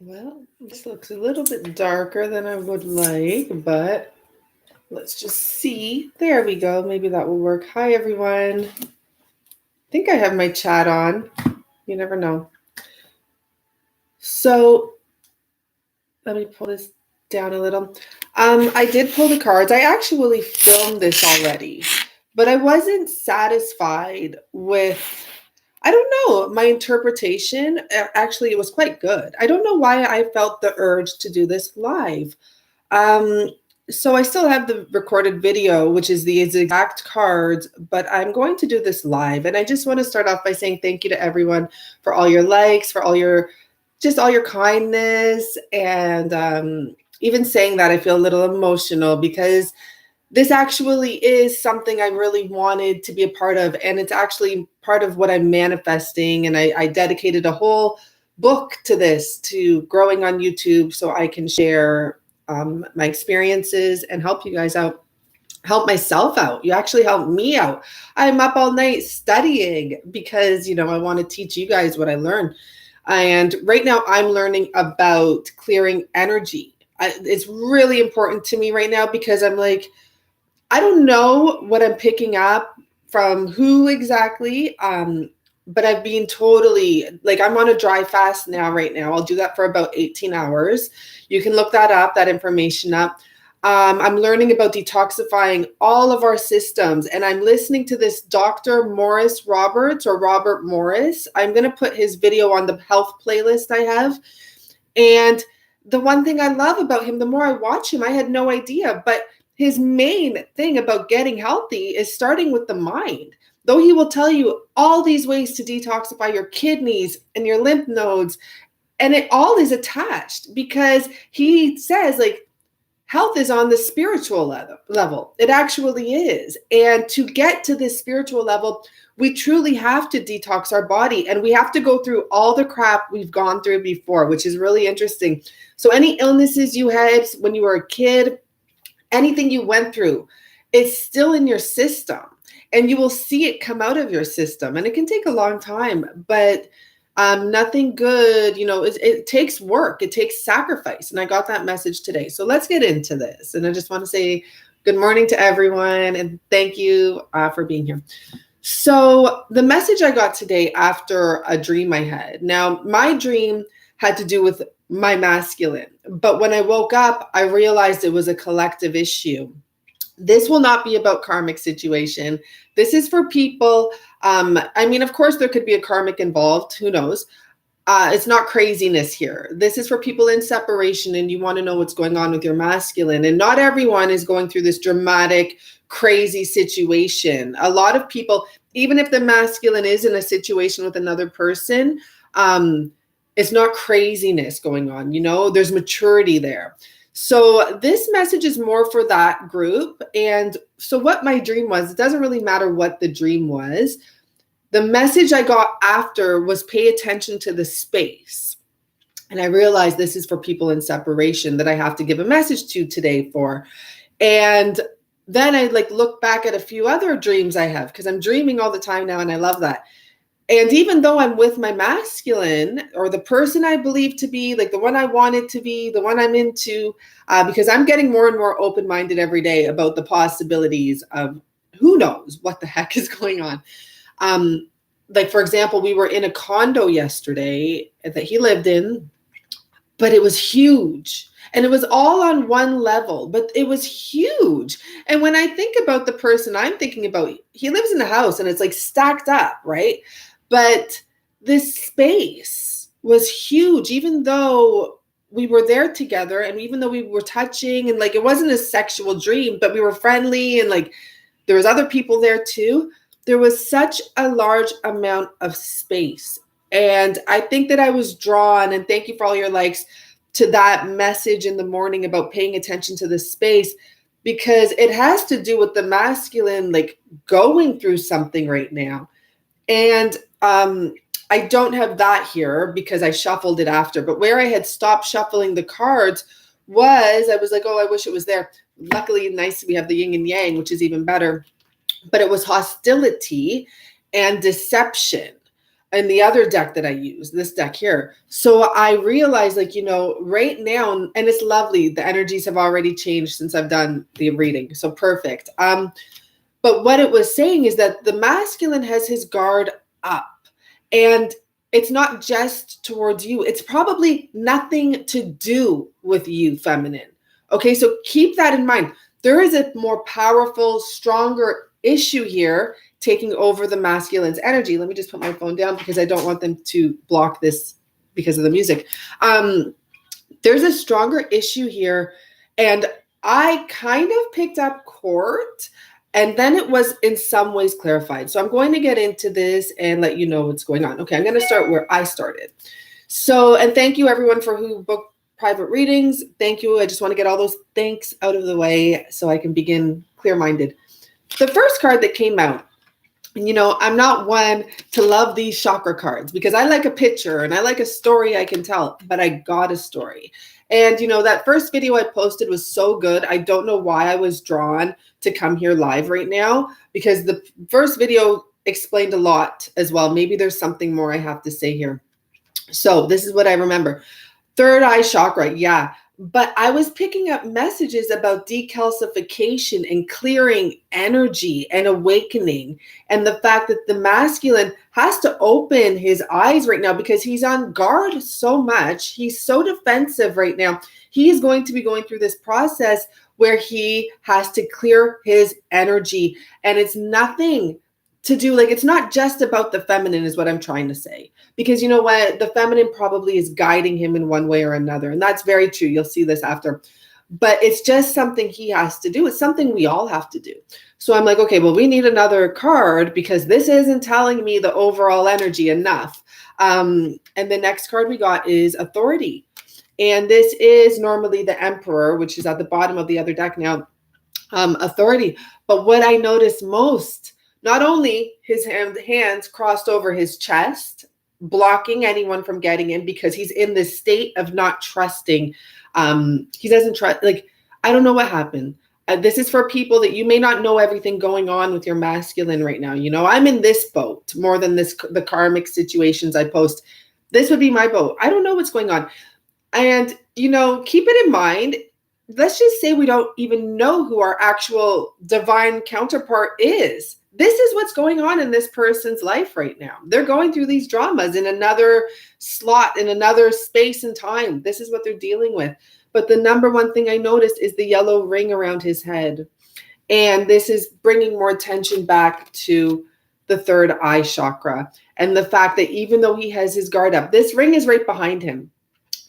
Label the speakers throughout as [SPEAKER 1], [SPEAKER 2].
[SPEAKER 1] Well, this looks a little bit darker than I would like, but let's just see. There we go. Maybe that will work. Hi, everyone. I think I have my chat on. You never know. So let me pull this down a little. I did pull the cards. I actually filmed this already, but I wasn't satisfied with, I don't know, my interpretation. Actually, it was quite good. I don't know why I felt the urge to do this live. Um, so I still have the recorded video, which is the exact cards, but I'm going to do this live. And I just want to start off by saying thank you to everyone for all your likes, for all your just all your kindness. And even saying that, I feel a little emotional because this actually is something I really wanted to be a part of. And it's actually part of what I'm manifesting. And I dedicated a whole book to this, to growing on YouTube, so I can share my experiences and help you guys out, help myself out. You actually help me out. I'm up all night studying because, I want to teach you guys what I learned. And right now I'm learning about clearing energy. It's really important to me right now because I'm like, I don't know what I'm picking up from who exactly, but I've been totally, like, I'm on a dry fast right now. I'll do that for about 18 hours. You can look that up, that information up. I'm learning about detoxifying all of our systems, and I'm listening to this Dr. Morris Roberts, or Robert Morris. I'm going to put his video on the health playlist I have. And the one thing I love about him, the more I watch him, I had no idea, but his main thing about getting healthy is starting with the mind. Though he will tell you all these ways to detoxify your kidneys and your lymph nodes, and it all is attached because he says, like, health is on the spiritual level. It actually is. And to get to this spiritual level, we truly have to detox our body, and we have to go through all the crap we've gone through before, which is really interesting. So any illnesses you had when you were a kid, anything you went through, it's still in your system, and you will see it come out of your system. And it can take a long time, but nothing good, it takes work, it takes sacrifice. And I got that message today. So let's get into this. And I just want to say good morning to everyone, and thank you for being here. So the message I got today after a dream I had. Now, my dream had to do with my masculine, but when I woke up, I realized it was a collective issue. This will not be about karmic situation. This is for people. Of course, there could be a karmic involved. Who knows? It's not craziness here. This is for people in separation, and you want to know what's going on with your masculine. And not everyone is going through this dramatic, crazy situation. A lot of people, even if the masculine is in a situation with another person, it's not craziness going on. There's maturity there. So this message is more for that group. And so what my dream was, it doesn't really matter what the dream was. The message I got after was pay attention to the space. And I realized this is for people in separation that I have to give a message to today for. And then I look back at a few other dreams I have, because I'm dreaming all the time now, and I love that. And even though I'm with my masculine, or the person I believe to be, like the one I wanted to be, the one I'm into, because I'm getting more and more open-minded every day about the possibilities of who knows what the heck is going on. For example, we were in a condo yesterday that he lived in, but it was huge. And it was all on one level, but it was huge. And when I think about the person I'm thinking about, he lives in a house and it's stacked up, right? But this space was huge, even though we were there together, and even though we were touching, and it wasn't a sexual dream, but we were friendly, and there was other people there too. There was such a large amount of space. And I think that I was drawn, and thank you for all your likes, to that message in the morning about paying attention to the space, because it has to do with the masculine, going through something right now. And I don't have that here because I shuffled it after, but where I had stopped shuffling the cards I was like, oh, I wish it was there. Luckily, nice, we have the yin and yang, which is even better. But it was hostility and deception. and the other deck that I use, this deck here. So I realized, like, right now, and it's lovely. The energies have already changed since I've done the reading. So perfect. But what it was saying is that the masculine has his guard up, and it's not just towards you. It's probably nothing to do with you, feminine. Okay, so keep that in mind. There is a more powerful, stronger issue here taking over the masculine's energy. Let me just put my phone down because I don't want them to block this because of the music. There's a stronger issue here, and I kind of picked up court, and then it was in some ways clarified. So I'm going to get into this and let you know what's going on. Okay, I'm going to start where I started. So, and thank you everyone for who booked private readings. Thank you. I just want to get all those thanks out of the way so I can begin clear-minded. The first card that came out, I'm not one to love these chakra cards because I like a picture and I like a story I can tell, but I got a story. And, that first video I posted was so good. I don't know why I was drawn to come here live right now because the first video explained a lot as well. Maybe there's something more I have to say here. So this is what I remember. Third eye chakra. Yeah. But I was picking up messages about decalcification and clearing energy and awakening, and the fact that the masculine has to open his eyes right now because he's on guard so much. He's so defensive right now. He is going to be going through this process where he has to clear his energy, and it's nothing to do, like, it's not just about the feminine is what I'm trying to say, because you know what, the feminine probably is guiding him in one way or another, and that's very true. You'll see this after, but it's just something he has to do. It's something we all have to do. So I'm like, okay, well, we need another card because this isn't telling me the overall energy enough. And the next card we got is authority, and this is normally the Emperor, which is at the bottom of the other deck now. Authority. But what I noticed most, not only his hands crossed over his chest, blocking anyone from getting in because he's in this state of not trusting. He doesn't trust, like, I don't know what happened. This is for people that you may not know everything going on with your masculine right now. I'm in this boat more than the karmic situations I post. This would be my boat. I don't know what's going on. And, keep it in mind. Let's just say we don't even know who our actual divine counterpart is. This is what's going on in this person's life right now. They're going through these dramas in another slot, in another space and time. This is what they're dealing with. But the number one thing I noticed is the yellow ring around his head. And this is bringing more attention back to the third eye chakra. And the fact that even though he has his guard up, this ring is right behind him.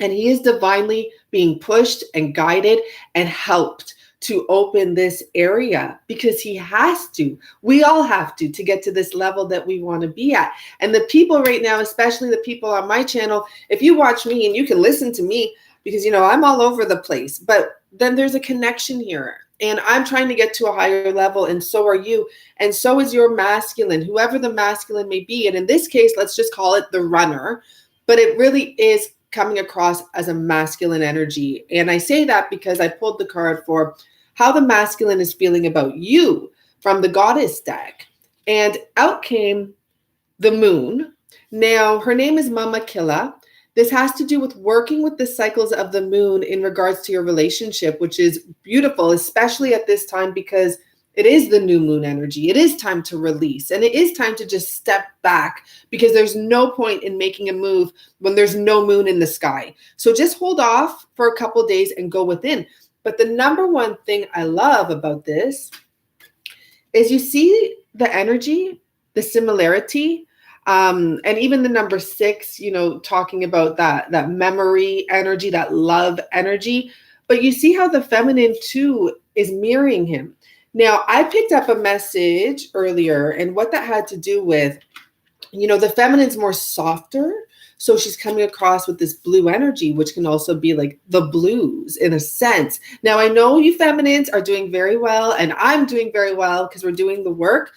[SPEAKER 1] And he is divinely being pushed and guided and helped to open this area because he has to. We all have to get to this level that we want to be at. And the people right now, especially the people on my channel, if you watch me and you can listen to me because, I'm all over the place, but then there's a connection here. And I'm trying to get to a higher level, and so are you. And so is your masculine, whoever the masculine may be. And in this case, let's just call it the runner. But it really is coming across as a masculine energy. And I say that because I pulled the card for how the masculine is feeling about you from the goddess deck. And out came the moon. Now, her name is Mama Killa. This has to do with working with the cycles of the moon in regards to your relationship, which is beautiful, especially at this time because it is the new moon energy. It is time to release, and it is time to just step back because there's no point in making a move when there's no moon in the sky. So just hold off for a couple of days and go within. But the number one thing I love about this is you see the energy, the similarity, and even the number 6, talking about that memory energy, that love energy. But you see how the feminine too is mirroring him. Now, I picked up a message earlier, and what that had to do with, the feminine's more softer. So she's coming across with this blue energy, which can also be like the blues in a sense. Now, I know you feminines are doing very well, and I'm doing very well because we're doing the work,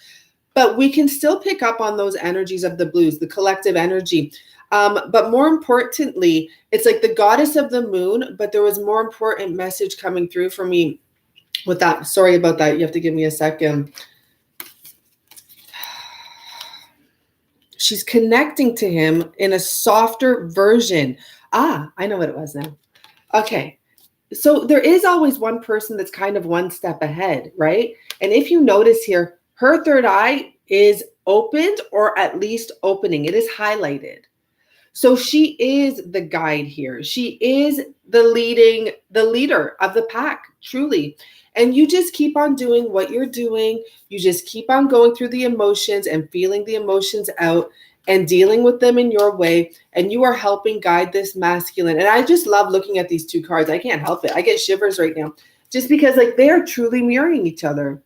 [SPEAKER 1] but we can still pick up on those energies of the blues, the collective energy. But more importantly, it's like the goddess of the moon, but there was more important message coming through for me with that. Sorry about that. You have to give me a second. She's connecting to him in a softer version. Ah, I know what it was now. Okay. So there is always one person that's kind of one step ahead, right? And if you notice here, her third eye is opened or at least opening. It is highlighted. So she is the guide here. She is the leader of the pack, truly. And you just keep on doing what you're doing. You just keep on going through the emotions and feeling the emotions out and dealing with them in your way. And you are helping guide this masculine. And I just love looking at these two cards. I can't help it. I get shivers right now just because like they are truly mirroring each other.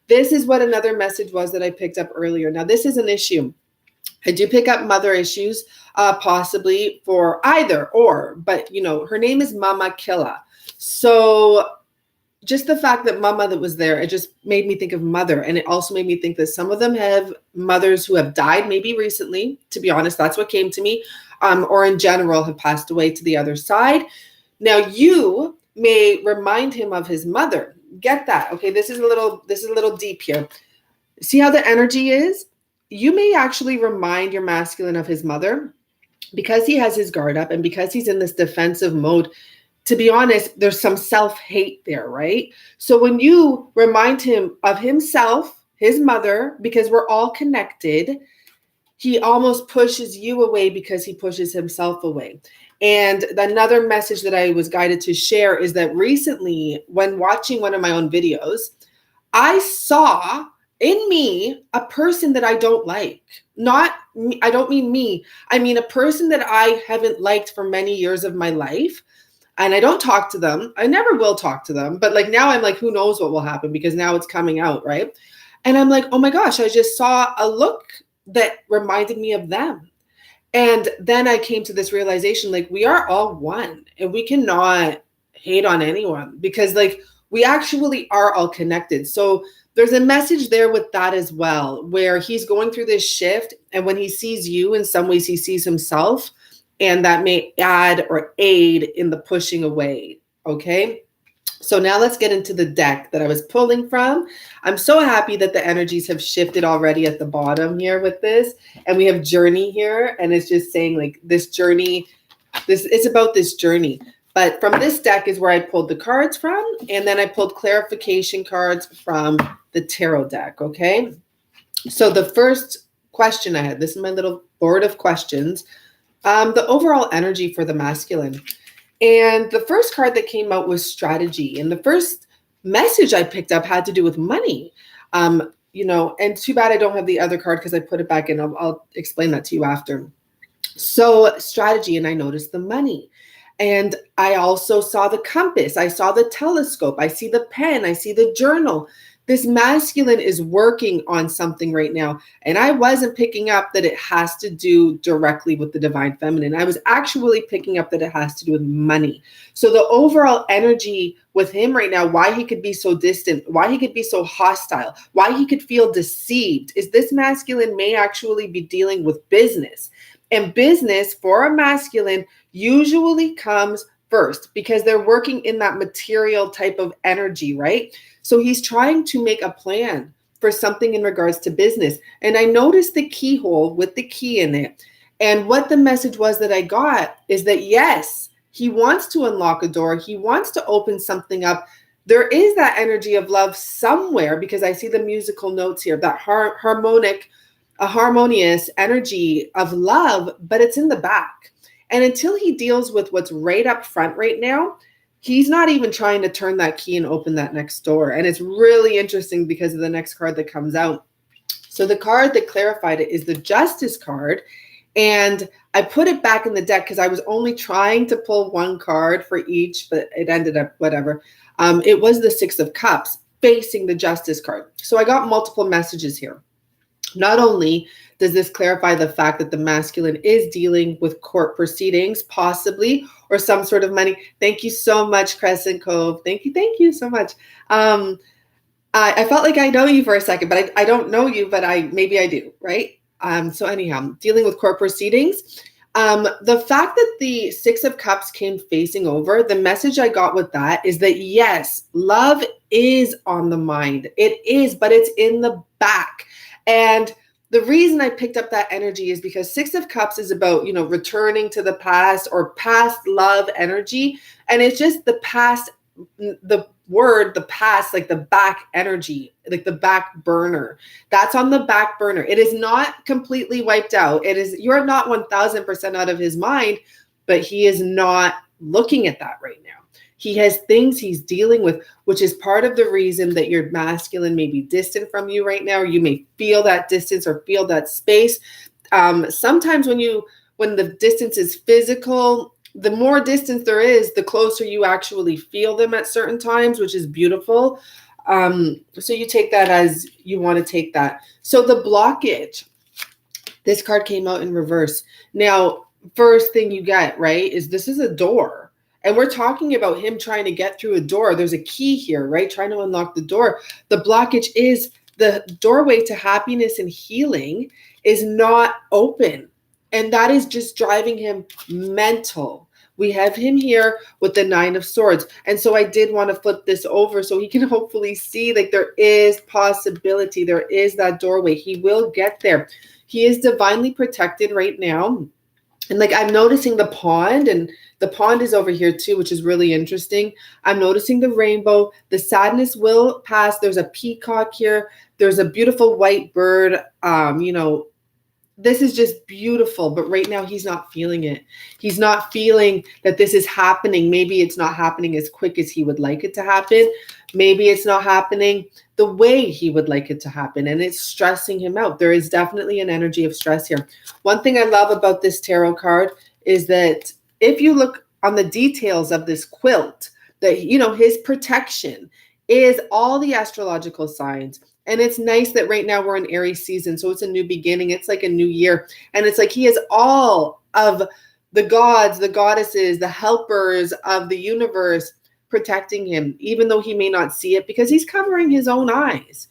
[SPEAKER 1] This is what another message was that I picked up earlier. Now, this is an issue. I do pick up mother issues, possibly for either or, but her name is Mama Killa. So just the fact that Mama that was there, it just made me think of mother. And it also made me think that some of them have mothers who have died maybe recently. To be honest, that's what came to me, or in general have passed away to the other side. Now you may remind him of his mother. Get that. Okay, this is a little deep here. See how the energy is? You may actually remind your masculine of his mother because he has his guard up and because he's in this defensive mode. To be honest, there's some self-hate there, right? So when you remind him of himself, his mother, because we're all connected, he almost pushes you away because he pushes himself away. And another message that I was guided to share is that recently, when watching one of my own videos, I saw in me a person that I don't like. Not me, I don't mean me. I mean a person that I haven't liked for many years of my life. And I don't talk to them. I never will talk to them. But like now I'm like, who knows what will happen because now it's coming out, right? And I'm like, oh my gosh, I just saw a look that reminded me of them. And then I came to this realization, like we are all one and we cannot hate on anyone because like we actually are all connected. So there's a message there with that as well, where he's going through this shift. And when he sees you, in some ways, he sees himself. And that may add or aid in the pushing away. Okay. So now let's get into the deck that I was pulling from. I'm so happy that the energies have shifted already at the bottom here with this. And we have journey here. And it's just saying like this journey, it's about this journey. But from this deck is where I pulled the cards from. And then I pulled clarification cards from the tarot deck. Okay. So the first question I had, this is my little board of questions. The overall energy for the masculine. And the first card that came out was strategy. And the first message I picked up had to do with money. And too bad I don't have the other card because I put it back in. I'll explain that to you after. So strategy, and I noticed the money. And I also saw the compass. I saw the telescope. I see the pen. I see the journal. This masculine is working on something right now. And I wasn't picking up that it has to do directly with the divine feminine. I was actually picking up that it has to do with money. So the overall energy with him right now, why he could be so distant, why he could be so hostile, why he could feel deceived, is this masculine may actually be dealing with business. And business for a masculine usually comes first because they're working in that material type of energy, right? So he's trying to make a plan for something in regards to business. And I noticed the keyhole with the key in it. And what the message was that I got is that, yes, he wants to unlock a door. He wants to open something up. There is that energy of love somewhere because I see the musical notes here, that harmonious energy of love, but it's in the back. And until he deals with what's right up front right now, he's not even trying to turn that key and open that next door. And it's really interesting because of the next card that comes out. So the card that clarified it is the Justice card. And I put it back in the deck because I was only trying to pull one card for each, but it ended up whatever. It was the Six of Cups facing the Justice card. So I got multiple messages here. Not only does this clarify the fact that the masculine is dealing with court proceedings, possibly, or some sort of money. Thank you so much, Crescent Cove. Thank you so much. I felt like I know you for a second, but I don't know you, but maybe I do, right? So anyhow, dealing with court proceedings. The fact that the Six of Cups came facing over, the message I got with that is that, yes, love is on the mind. It is, but it's in the back. And the reason I picked up that energy is because Six of Cups is about, returning to the past or past love energy. And it's just the past, the past, like the back energy, like the back burner. That's on the back burner. It is not completely wiped out. You're not 1000% out of his mind, but he is not looking at that right now. He has things he's dealing with, which is part of the reason that your masculine may be distant from you right now, or you may feel that distance or feel that space. Sometimes when the distance is physical, the more distance there is, the closer you actually feel them at certain times, which is beautiful. So you take that as you want to take that. So the blockage, this card came out in reverse. Now, first thing you get, right, is this is a door. And we're talking about him trying to get through a door. There's a key here, right? Trying to unlock the door. The blockage is the doorway to happiness and healing is not open. And that is just driving him mental. We have him here with the Nine of Swords. And so I did want to flip this over so he can hopefully see like there is possibility. There is that doorway. He will get there. He is divinely protected right now. And like I'm noticing the pond, and the pond is over here too, which is really interesting. I'm noticing the rainbow. The sadness will pass. There's a peacock here. There's a beautiful white bird. This is just beautiful, but right now he's not feeling it. He's not feeling that this is happening. Maybe it's not happening as quick as he would like it to happen. Maybe it's not happening the way he would like it to happen, and it's stressing him out. There is definitely an energy of stress here. One thing I love about this tarot card is that if you look on the details of this quilt, that, his protection is all the astrological signs. And it's nice that right now we're in Aries season. So it's a new beginning. It's like a new year. And it's like he has all of the gods, the goddesses, the helpers of the universe protecting him, even though he may not see it because he's covering his own eyes.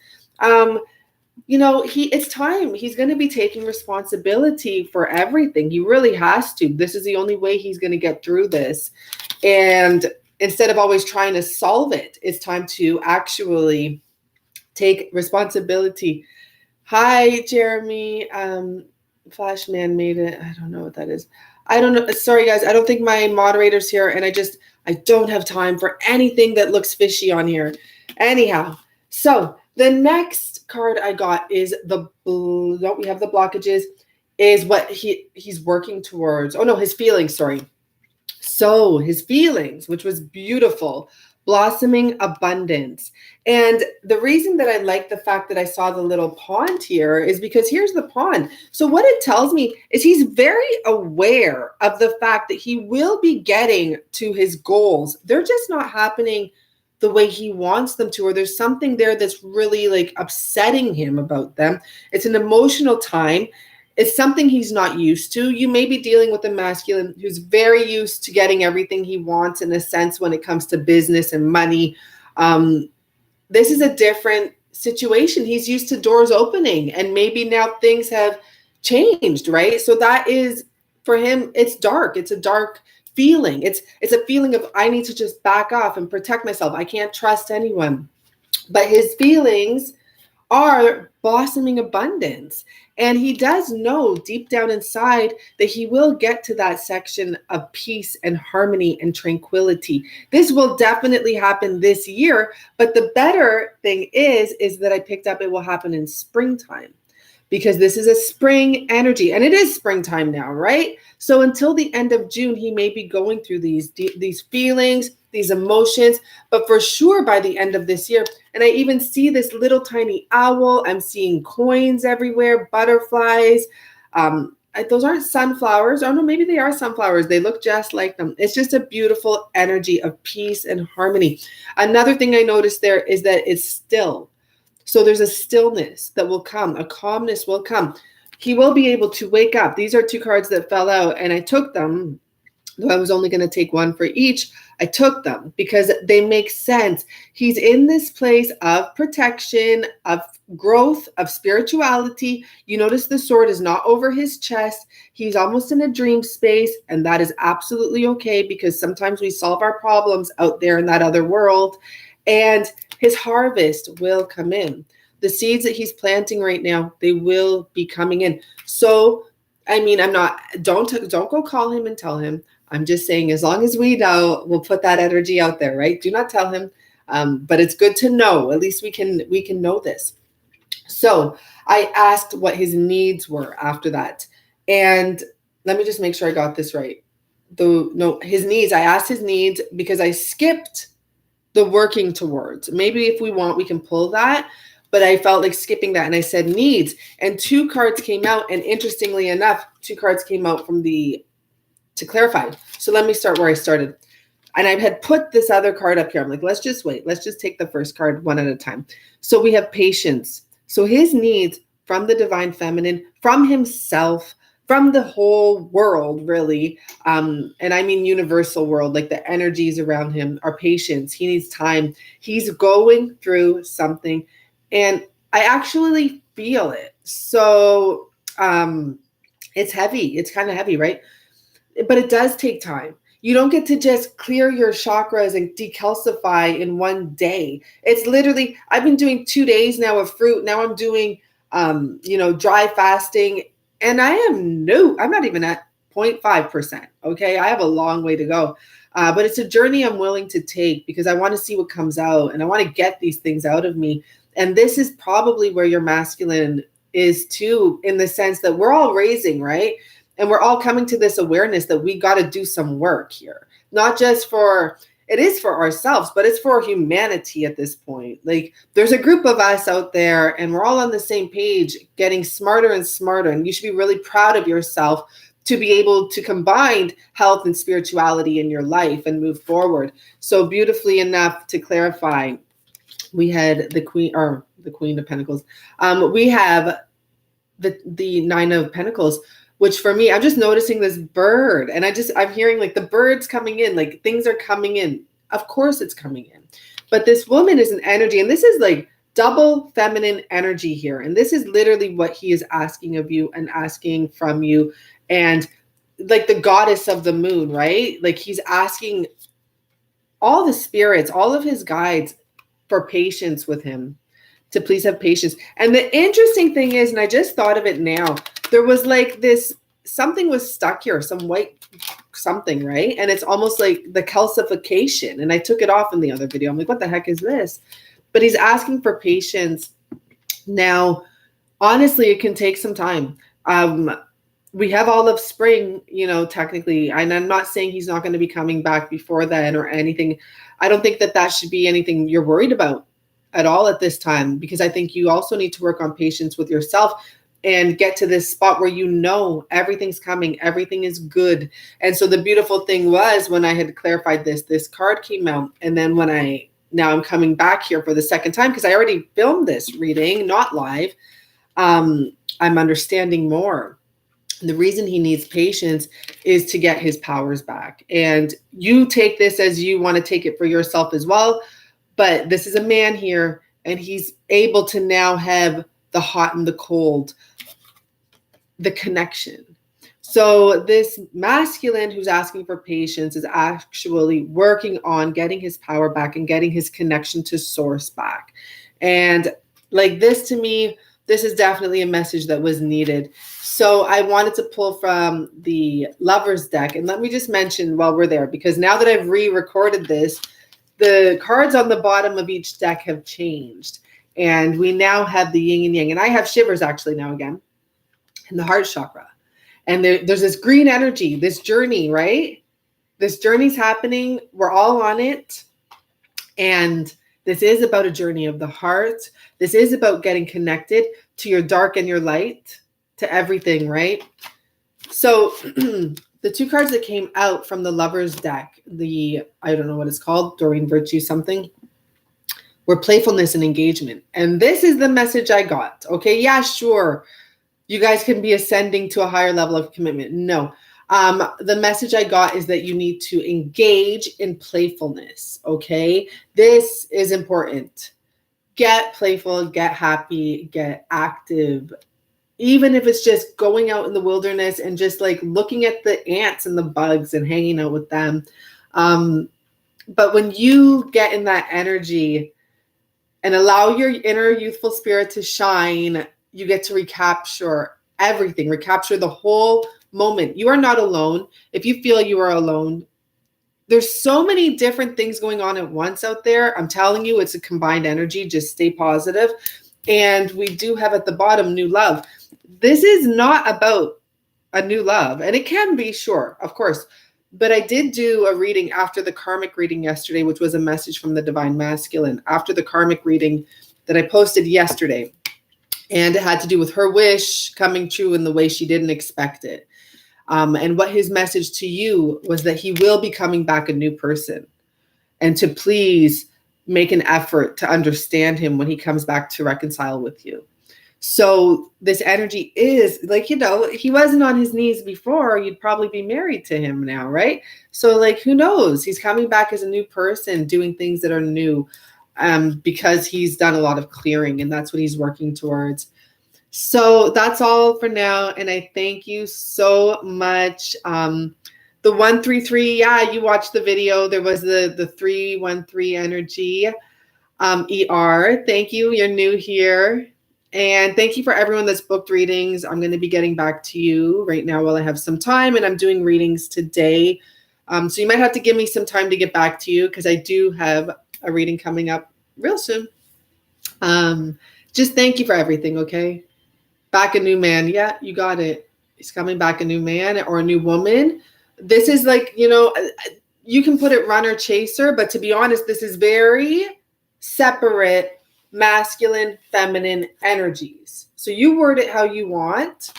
[SPEAKER 1] It's time. He's going to be taking responsibility for everything. He really has to. This is the only way he's going to get through this. And instead of always trying to solve it, it's time to actually take responsibility. Hi, Jeremy. Flashman made it. I don't know what that is. I don't know. Sorry, guys. I don't think my moderator's here, and I don't have time for anything that looks fishy on here. Anyhow, so the next card I got is we have the blockages, is what he's working towards. Oh, no, his feelings, sorry. So his feelings, which was beautiful, blossoming abundance. And the reason that I like the fact that I saw the little pond here is because here's the pond. So what it tells me is he's very aware of the fact that he will be getting to his goals. They're just not happening the way he wants them to, or there's something there that's really like upsetting him about them. It's an emotional time. It's something he's not used to. You may be dealing with a masculine who's very used to getting everything he wants in a sense when it comes to business and money. This is a different situation. He's used to doors opening, and maybe now things have changed, right? So that is, for him, it's dark. It's a dark feeling. It's a feeling of, I need to just back off and protect myself. I can't trust anyone. But his feelings are blossoming abundance. And he does know deep down inside that he will get to that section of peace and harmony and tranquility. This will definitely happen this year. But the better thing is that I picked up it will happen in springtime, because this is a spring energy, and it is springtime now, right? So until the end of June, he may be going through these feelings, these emotions, but for sure by the end of this year. And I even see this little tiny owl. I'm seeing coins everywhere, butterflies. Those aren't sunflowers. Oh no, maybe they are sunflowers. They look just like them. It's just a beautiful energy of peace and harmony. Another thing I noticed there is that it's still. So there's a stillness that will come, a calmness will come. He will be able to wake up. These are two cards that fell out, and I took them. Though I was only going to take one for each, I took them because they make sense. He's in this place of protection, of growth, of spirituality. You notice the sword is not over his chest. He's almost in a dream space, and that is absolutely okay, because sometimes we solve our problems out there in that other world, and his harvest will come in. The seeds that he's planting right now, they will be coming in. So, I mean, don't go call him and tell him. I'm just saying, as long as we know, we'll put that energy out there, right? Do not tell him. But it's good to know. At least we can know this. So I asked what his needs were after that. And let me just make sure I got this right. His needs, I asked his needs because I skipped the working towards. Maybe if we want, we can pull that. But I felt like skipping that. And I said needs. And 2 cards came out. And interestingly enough, 2 cards came out to clarify. So let me start where I started. And I had put this other card up here. I'm like, let's just wait. Let's just take the first card one at a time. So we have patience. So his needs from the divine feminine, from himself, from the whole world, really. And I mean universal world, like the energies around him are patience. He needs time. He's going through something. And I actually feel it. So it's heavy. It's kind of heavy, right? But it does take time. You don't get to just clear your chakras and decalcify in one day. It's literally, I've been doing 2 days now of fruit. Now I'm doing, dry fasting. And I'm not even at 0.5%. Okay. I have a long way to go. But it's a journey I'm willing to take because I want to see what comes out and I want to get these things out of me. And this is probably where your masculine is too, in the sense that we're all raising, right? And we're all coming to this awareness that we got to do some work here, not just it is for ourselves, but it's for humanity at this point. Like there's a group of us out there and we're all on the same page, getting smarter and smarter. And you should be really proud of yourself to be able to combine health and spirituality in your life and move forward. So beautifully enough to clarify, we had the Queen of Pentacles. We have the Nine of Pentacles, which for me, I'm just noticing this bird and I'm hearing like the birds coming in, like things are coming in. Of course it's coming in. But this woman is an energy, and this is like double feminine energy here. And this is literally what he is asking of you and asking from you. And like the goddess of the moon, right? Like he's asking all the spirits, all of his guides for patience with him, to please have patience. And the interesting thing is, and I just thought of it now, there was like something was stuck here, some white something, right? And it's almost like the calcification. And I took it off in the other video. I'm like, what the heck is this? But he's asking for patience. Now, honestly, it can take some time. We have all of spring, technically, and I'm not saying he's not going to be coming back before then or anything. I don't think that should be anything you're worried about at all at this time, because I think you also need to work on patience with yourself and get to this spot where everything's coming, everything is good. And so the beautiful thing was, when I had clarified this card came out, and then now I'm coming back here for the second time because I already filmed this reading, not live. I'm understanding more. The reason he needs patience is to get his powers back. And you take this as you want to take it for yourself as well. But this is a man here, and he's able to now have the hot and the cold, the connection. So this masculine who's asking for patience is actually working on getting his power back and getting his connection to source back. And like this, to me, this is definitely a message that was needed. So I wanted to pull from the Lovers deck. And let me just mention while we're there, because now that I've re-recorded this, the cards on the bottom of each deck have changed. And we now have the yin and yang. And I have shivers actually now again in the heart chakra. And there's this green energy, this journey, right? This journey's happening. We're all on it. And this is about a journey of the heart. This is about getting connected to your dark and your light, to everything, right? So the 2 cards that came out from the Lovers deck, I don't know what it's called, Doreen Virtue something, were playfulness and engagement. And this is the message I got. Okay, yeah, sure. You guys can be ascending to a higher level of commitment. No. The message I got is that you need to engage in playfulness. Okay, this is important. Get playful, get happy, get active. Even if it's just going out in the wilderness and just like looking at the ants and the bugs and hanging out with them. But when you get in that energy, and allow your inner youthful spirit to shine, you get to recapture everything, recapture the whole moment. You are not alone. If you feel you are alone, there's so many different things going on at once out there. I'm telling you, it's a combined energy. Just stay positive. And we do have at the bottom new love. This is not about a new love. And it can be, sure, of course. But I did do a reading after the karmic reading yesterday, which was a message from the Divine Masculine after the karmic reading that I posted yesterday. And it had to do with her wish coming true in the way she didn't expect it. And what his message to you was that he will be coming back a new person, and to please make an effort to understand him when he comes back to reconcile with you. So this energy is like, he wasn't on his knees before. You'd probably be married to him now, right? So like, who knows? He's coming back as a new person, doing things that are new, because he's done a lot of clearing, and that's what he's working towards. So that's all for now. And I thank you so much. The 133, yeah, you watched the video. There was the 313 energy, ER. Thank you. You're new here. And thank you for everyone that's booked readings. I'm going to be getting back to you right now while I have some time, and I'm doing readings today. So you might have to give me some time to get back to you, because I do have a reading coming up real soon. Just thank you for everything, okay? Back a new man. Yeah, you got it. He's coming back a new man or a new woman. This is like, you can put it runner chaser, but to be honest, this is very separate masculine, feminine energies. So you word it how you want,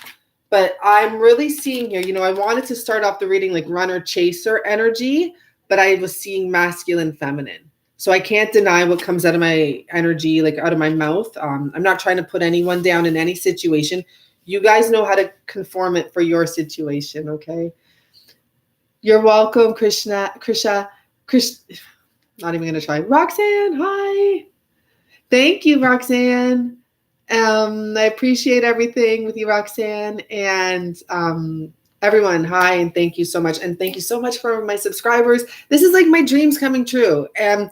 [SPEAKER 1] but I'm really seeing here, I wanted to start off the reading like runner chaser energy, but I was seeing masculine, feminine. So I can't deny what comes out of my energy, like out of my mouth. I'm not trying to put anyone down in any situation. You guys know how to conform it for your situation, okay? You're welcome, Krishna, not even going to try. Roxanne, hi. Thank you, Roxanne. I appreciate everything with you, Roxanne. And everyone, hi, and thank you so much. And thank you so much for my subscribers. This is like my dreams coming true. And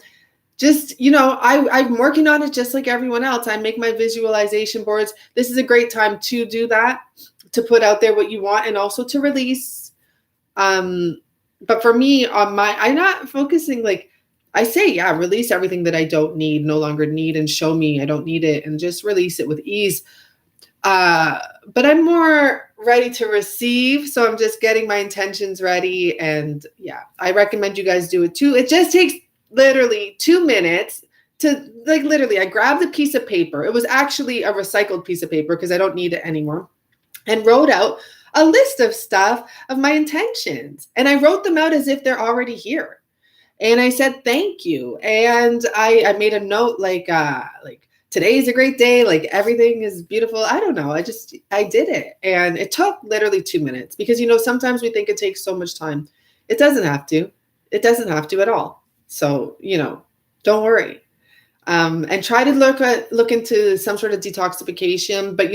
[SPEAKER 1] just, I'm working on it just like everyone else. I make my visualization boards. This is a great time to do that, to put out there what you want, and also to release. But for me, I'm not focusing like, I say, yeah, release everything that I don't need, no longer need, and show me I don't need it, and just release it with ease. But I'm more ready to receive. So I'm just getting my intentions ready. And yeah, I recommend you guys do it too. It just takes literally 2 minutes to I grabbed a piece of paper. It was actually a recycled piece of paper because I don't need it anymore, and wrote out a list of stuff of my intentions. And I wrote them out as if they're already here. And I said, thank you. And I made a note like today's a great day. Like everything is beautiful. I don't know. I did it. And it took literally 2 minutes because, sometimes we think it takes so much time. It doesn't have to. It doesn't have to at all. So, don't worry. And try to look into some sort of detoxification, but,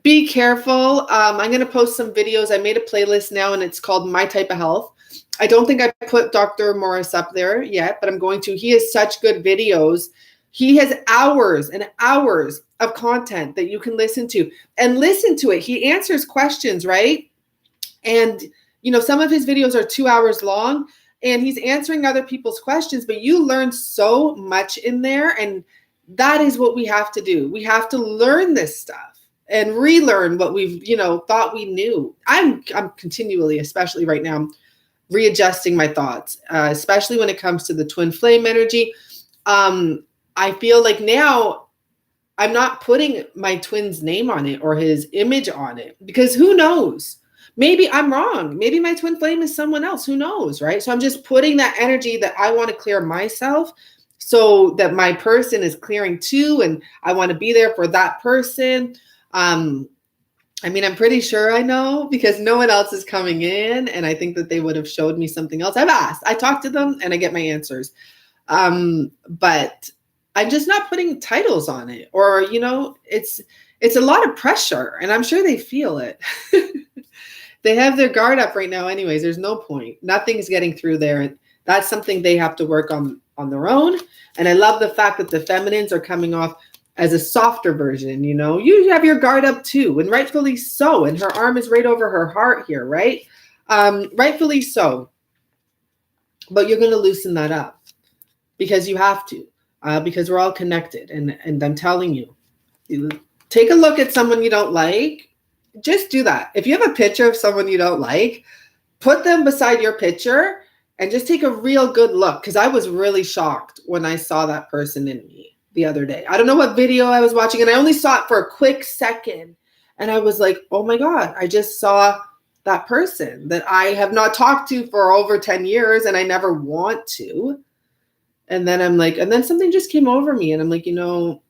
[SPEAKER 1] be careful. I'm going to post some videos. I made a playlist now, and it's called My Type of Health. I don't think I put Dr. Morris up there yet, but I'm going to. He has such good videos. He has hours and hours of content that you can listen to, and listen to it. He answers questions, right? And, some of his videos are 2 hours long, and he's answering other people's questions, but you learn so much in there. And that is what we have to do. We have to learn this stuff and relearn what we've, thought we knew. I'm continually, especially right now, readjusting my thoughts, especially when it comes to the twin flame energy. I feel like now I'm not putting my twin's name on it or his image on it, because who knows? Maybe I'm wrong. Maybe my twin flame is someone else. Who knows, right? So I'm just putting that energy that I want to clear myself, so that my person is clearing too, and I want to be there for that person. I'm pretty sure I know, because no one else is coming in, and I think that they would have showed me something else. I've asked, I talked to them, and I get my answers. But I'm just not putting titles on it, or, it's a lot of pressure, and I'm sure they feel it. They have their guard up right now anyways. There's no point. Nothing's getting through there. And that's something they have to work on on their own. And I love the fact that the feminines are coming off as a softer version. You know, you have your guard up too, and rightfully so. And her arm is right over her heart here, right? Rightfully so. But you're going to loosen that up because you have to, because we're all connected. And I'm telling you, take a look at someone you don't like. Just do that. If you have a picture of someone you don't like, put them beside your picture and just take a real good look. Because I was really shocked when I saw that person in me the other day. I don't know what video I was watching, and I only saw it for a quick second. And I was like, oh my God, I just saw that person that I have not talked to for over 10 years and I never want to. And then I'm like, and then something just came over me and I'm like, you know,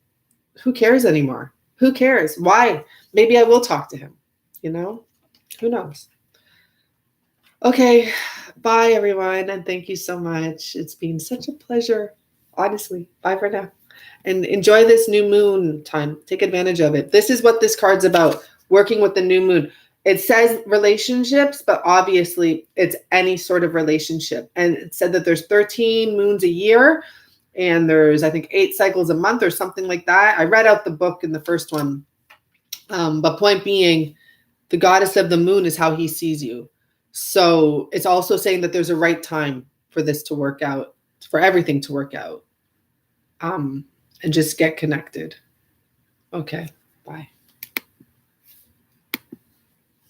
[SPEAKER 1] who cares anymore? Who cares? Why? Maybe I will talk to him, you know? Who knows? Okay, bye everyone, and thank you so much. It's been such a pleasure, honestly. Bye for now. And enjoy this new moon time. Take advantage of it. This is what this card's about, working with the new moon. It says relationships, but obviously it's any sort of relationship. And it said that there's 13 moons a year, and there's, I think, 8 cycles a month or something like that. I read out the book in the first one. But point being, the goddess of the moon is how he sees you. So it's also saying that there's a right time for this to work out, for everything to work out. And just get connected. Okay, bye.